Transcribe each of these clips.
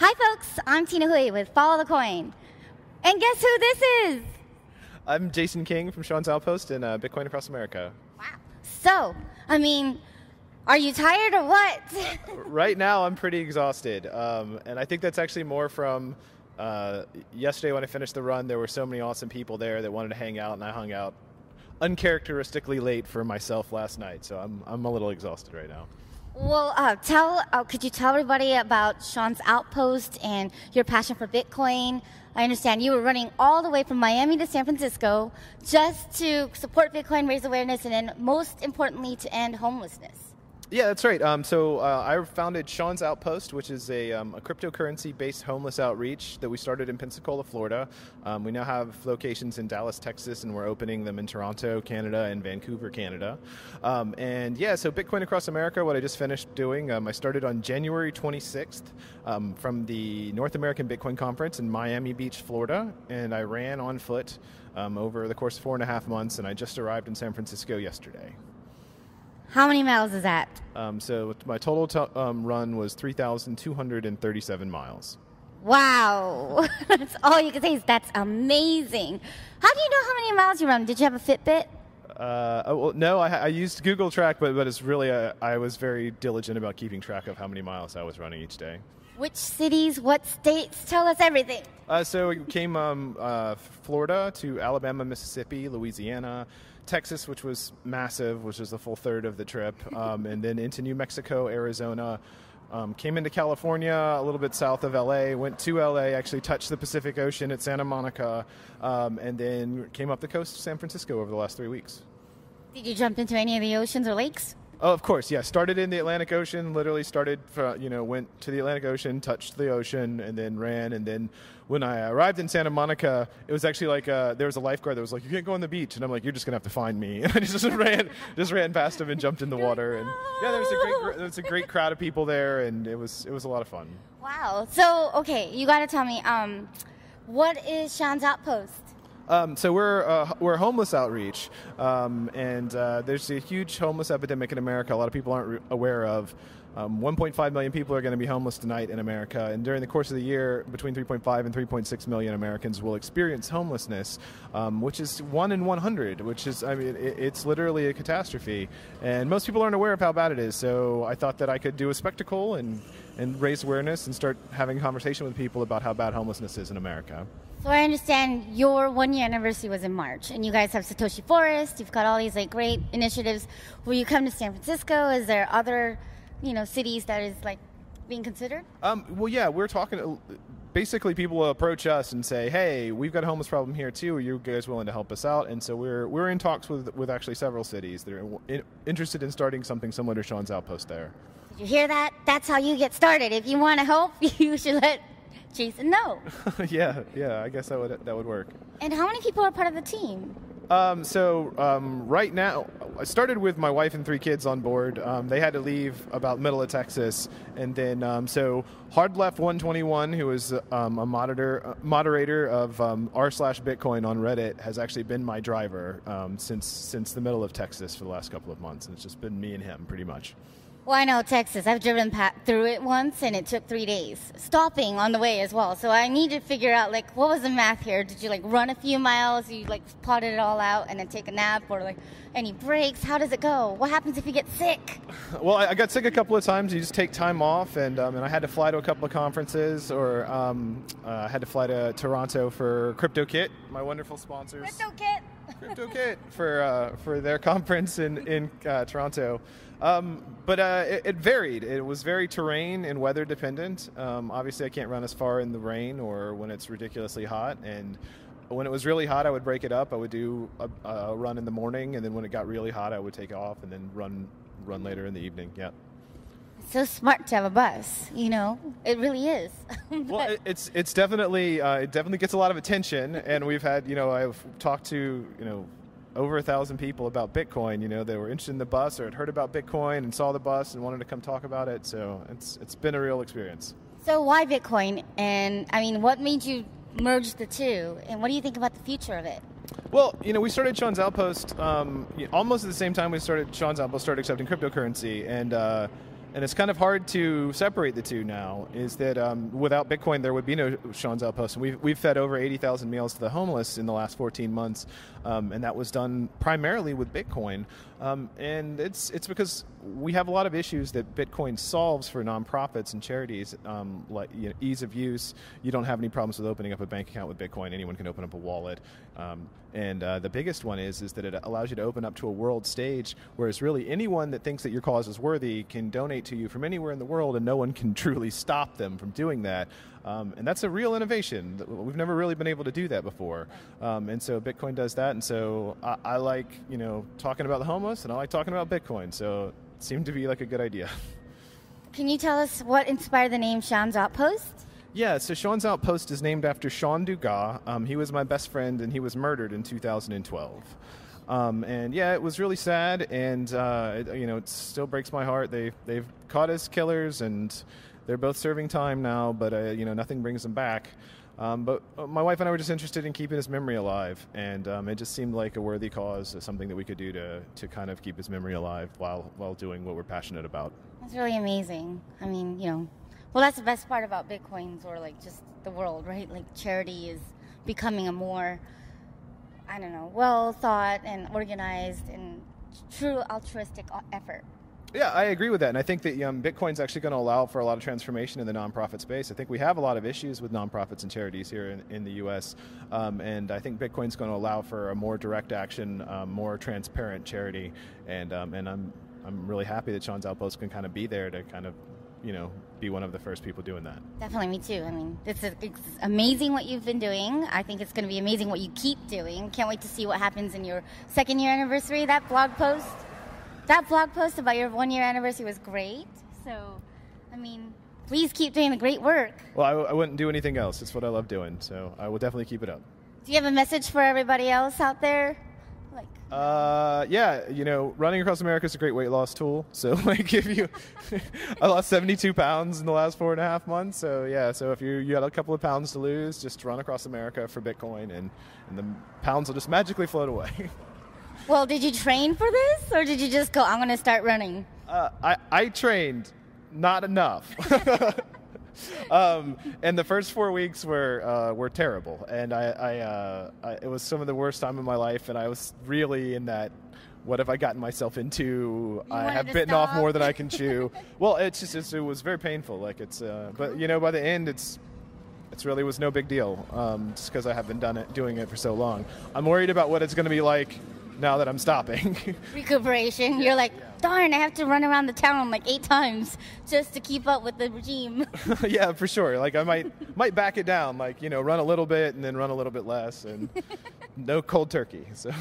Hi folks, I'm Tina Hui with Follow the Coin. And guess who this is? I'm Jason King from Sean's Outpost in Bitcoin Across America. Wow. So, are you tired or what? Right now I'm pretty exhausted. And I think that's actually more from yesterday when I finished the run. There were so many awesome people there that wanted to hang out, and I hung out uncharacteristically late for myself last night. So I'm a little exhausted right now. Well, could you tell everybody about Sean's Outpost and your passion for Bitcoin? I understand you were running all the way from Miami to San Francisco just to support Bitcoin, raise awareness, and then most importantly, to end homelessness. Yeah, that's right. So I founded Sean's Outpost, which is a cryptocurrency-based homeless outreach that we started in Pensacola, Florida. We now have locations in Dallas, Texas, and we're opening them in Toronto, Canada, and Vancouver, Canada. So Bitcoin Across America, what I just finished doing, I started on January 26th from the North American Bitcoin Conference in Miami Beach, Florida, and I ran on foot over the course of 4.5 months, and I just arrived in San Francisco yesterday. How many miles is that? So my total run was 3,237 miles. Wow. That's all you can say is that's amazing. How do you know how many miles you run? Did you have a Fitbit? Well, no, I used Google Track, but it's really, I was very diligent about keeping track of how many miles I was running each day. Which cities, what states? Tell us everything. So we came Florida to Alabama, Mississippi, Louisiana, Texas, which was massive, which was a full third of the trip, and then into New Mexico, Arizona, came into California, a little bit south of LA, went to LA, actually touched the Pacific Ocean at Santa Monica, and then came up the coast to San Francisco over the last 3 weeks. Did you jump into any of the oceans or lakes? Oh, of course, yeah. Started in the Atlantic Ocean, literally went to the Atlantic Ocean, touched the ocean, and then ran. And then when I arrived in Santa Monica, it was actually like there was a lifeguard that was like, "You can't go on the beach." And I'm like, "You're just going to have to find me." And I just ran past him and jumped in the water. And yeah, there was a great crowd of people there, and it was a lot of fun. Wow. So, okay, you got to tell me, what is Sean's Outpost? So we're a homeless outreach, and there's a huge homeless epidemic in America. A lot of people aren't aware of. 1.5 million people are going to be homeless tonight in America, and during the course of the year, between 3.5 and 3.6 million Americans will experience homelessness, which is 1 in 100, which is, it's literally a catastrophe, and most people aren't aware of how bad it is. So I thought that I could do a spectacle and raise awareness and start having a conversation with people about how bad homelessness is in America. So I understand your 1-year anniversary was in March, and you guys have Satoshi Forest. You've got all these great initiatives. Will you come to San Francisco? Is there other, cities that is being considered? Well, yeah, we're talking. Basically, people will approach us and say, "Hey, we've got a homeless problem here too. Are you guys willing to help us out?" And so we're in talks with actually several cities that are interested in starting something similar to Sean's Outpost there. Did you hear that? That's how you get started. If you want to help, you should let Jason know. yeah, I guess that would work. And how many people are part of the team? Right now, I started with my wife and 3 kids on board. They had to leave about middle of Texas, and then so Hard Left 121, who is a moderator of r/Bitcoin on Reddit, has actually been my driver since the middle of Texas for the last couple of months, and it's just been me and him pretty much. Well, I know Texas. I've driven through it once, and it took 3 days, stopping on the way as well. So I need to figure out, what was the math here? Did you, run a few miles, you, plotted it all out, and then take a nap, or, any breaks? How does it go? What happens if you get sick? Well, I got sick a couple of times. You just take time off, and I had to fly to a couple of conferences, or I had to fly to Toronto for CryptoKit, my wonderful sponsors. CryptoKit for their conference in Toronto. But it varied. It was very terrain and weather dependent. Obviously, I can't run as far in the rain or when it's ridiculously hot. And when it was really hot, I would break it up. I would do a run in the morning, and then when it got really hot, I would take off and then run later in the evening. Yeah. It's so smart to have a bus. It really is. Well, it's definitely it definitely gets a lot of attention, and we've had I've talked to over 1,000 people about Bitcoin, that were interested in the bus or had heard about Bitcoin and saw the bus and wanted to come talk about it. So it's been a real experience. So why Bitcoin? And what made you merge the two? And what do you think about the future of it? Well, we started Sean's Outpost almost at the same time we started Sean's Outpost started accepting cryptocurrency, and and it's kind of hard to separate the two now, is that without Bitcoin, there would be no Sean's Outpost. And we've fed over 80,000 meals to the homeless in the last 14 months, and that was done primarily with Bitcoin. And it's because we have a lot of issues that Bitcoin solves for nonprofits and charities, like ease of use. You don't have any problems with opening up a bank account with Bitcoin. Anyone can open up a wallet. And the biggest one is that it allows you to open up to a world stage, whereas really anyone that thinks that your cause is worthy can donate to you from anywhere in the world, and no one can truly stop them from doing that. And that's a real innovation. We've never really been able to do that before. And so Bitcoin does that. And so I like, talking about the homeless, and I like talking about Bitcoin. So it seemed to be like a good idea. Can you tell us what inspired the name Sean's Outpost? Yeah, so Sean's Outpost is named after Sean Dugas. He was my best friend, and he was murdered in 2012. And yeah, it was really sad, and it still breaks my heart. They've caught his killers, and they're both serving time now, but nothing brings them back. But my wife and I were just interested in keeping his memory alive, and it just seemed like a worthy cause, something that we could do to kind of keep his memory alive while doing what we're passionate about. That's really amazing. I mean, well, that's the best part about Bitcoins, or like just the world, right? Like charity is becoming a more, well thought and organized and true altruistic effort. Yeah, I agree with that, and I think that Bitcoin's actually going to allow for a lot of transformation in the nonprofit space. I think we have a lot of issues with nonprofits and charities here in the U.S., and I think Bitcoin's going to allow for a more direct action, more transparent charity, and I'm really happy that Sean's Outpost can kind of be there to kind of be one of the first people doing that. Definitely, me too. I mean, it's amazing what you've been doing. I think it's going to be amazing what you keep doing. Can't wait to see what happens in your 2nd year anniversary. That blog post about your 1 year anniversary was great. So, I mean, please keep doing the great work. Well, I wouldn't do anything else. It's what I love doing. So I will definitely keep it up. Do you have a message for everybody else out there? Running across America is a great weight loss tool. So, I lost 72 pounds in the last 4.5 months. So, yeah, so if you got a couple of pounds to lose, just run across America for Bitcoin, and the pounds will just magically float away. Well, did you train for this, or did you just go, I'm going to start running? I trained, not enough. And the first 4 weeks were terrible, and it was some of the worst time of my life, and I was really in that, what have I gotten myself into? I have bitten off more than I can chew. Well, it was very painful. But by the end, it really was no big deal, just because I have been doing it for so long. I'm worried about what it's going to be like now that I'm stopping. Recuperation. You're like, darn, I have to run around the town like 8 times just to keep up with the regime. Yeah, for sure. Like I might back it down, run a little bit and then run a little bit less, and no cold turkey. So.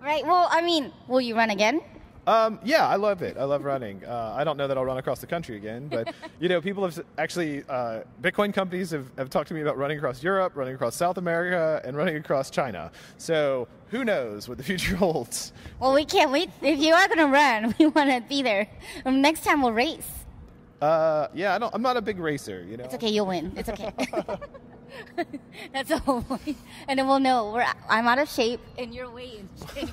Right. Well, I mean, will you run again? Yeah, I love it. I love running. I don't know that I'll run across the country again, but, people have actually, Bitcoin companies have talked to me about running across Europe, running across South America, and running across China. So who knows what the future holds? Well, we can't wait. If you are going to run, we want to be there. Next time we'll race. Yeah, I'm not a big racer, It's okay, you'll win. It's okay. That's the whole point. And then we'll know I'm out of shape and you're way in shape.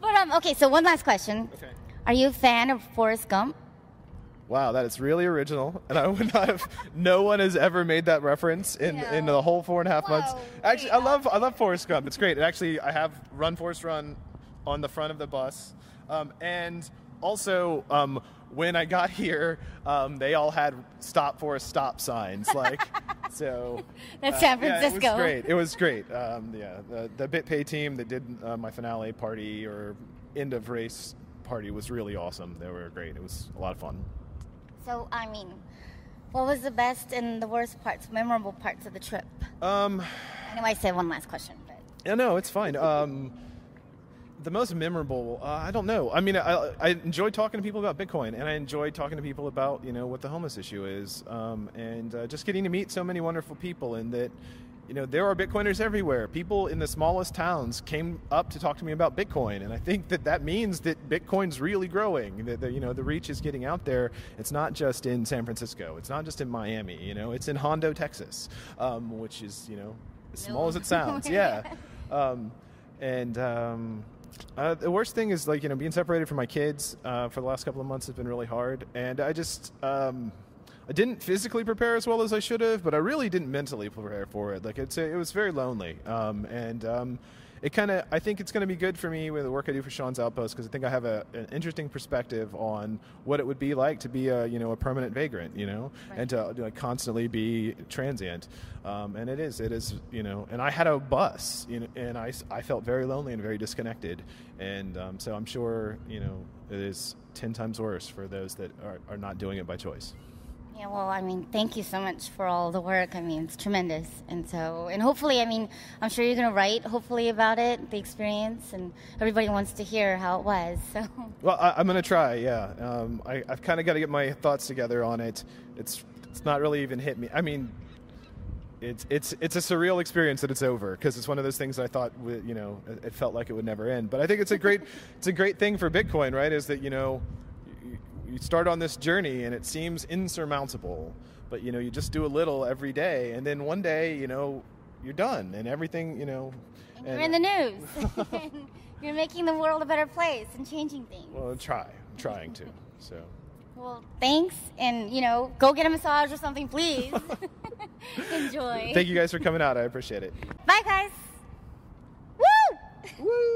But, okay, so one last question. Okay. Are you a fan of Forrest Gump? Wow, that is really original, and I would not have. No one has ever made that reference in the whole 4.5 months. Actually, I love Forrest Gump. It's great. Actually, I have Run Forrest Run on the front of the bus, and also when I got here, they all had "Stop Forrest Stop" signs. So. That's San Francisco. Yeah, it was great. The BitPay team that did my finale party or end of race party was really awesome. They were great. It was a lot of fun. So, I mean, what was the best and the worst parts, memorable parts of the trip? I know I said one last question, but... Yeah, no, it's fine. The most memorable, I don't know. I mean, I enjoy talking to people about Bitcoin, and I enjoy talking to people about, what the homeless issue is, and just getting to meet so many wonderful people, and that, there are Bitcoiners everywhere. People in the smallest towns came up to talk to me about Bitcoin, and I think that means that Bitcoin's really growing, that the reach is getting out there. It's not just in San Francisco. It's not just in Miami, it's in Hondo, Texas, which is, as small as it sounds. Yeah. The worst thing is, like, being separated from my kids for the last couple of months has been really hard, and I just I didn't physically prepare as well as I should have, but I really didn't mentally prepare for it. Like, it was very lonely, and I think it's going to be good for me with the work I do for Sean's Outpost, because I think I have an interesting perspective on what it would be like to be a permanent vagrant, right. And to constantly be transient. And it is, and I had a bus, and I felt very lonely and very disconnected. And so I'm sure, it is 10 times worse for those that are not doing it by choice. Yeah, well, thank you so much for all the work. It's tremendous. And hopefully, I'm sure you're going to write, hopefully, about it, the experience, and everybody wants to hear how it was. So. Well, I'm going to try, yeah. I've kind of got to get my thoughts together on it. It's not really even hit me. It's a surreal experience that it's over, because it's one of those things I thought, it felt like it would never end. But I think it's a great thing for Bitcoin, right, is that, you start on this journey and it seems insurmountable, but you just do a little every day, and then one day you're done, and everything and you're in the news. You're making the world a better place and changing things. Well, I'm trying to. So. Well, thanks, and go get a massage or something, please. Enjoy. Thank you guys for coming out. I appreciate it. Bye, guys. Woo! Woo!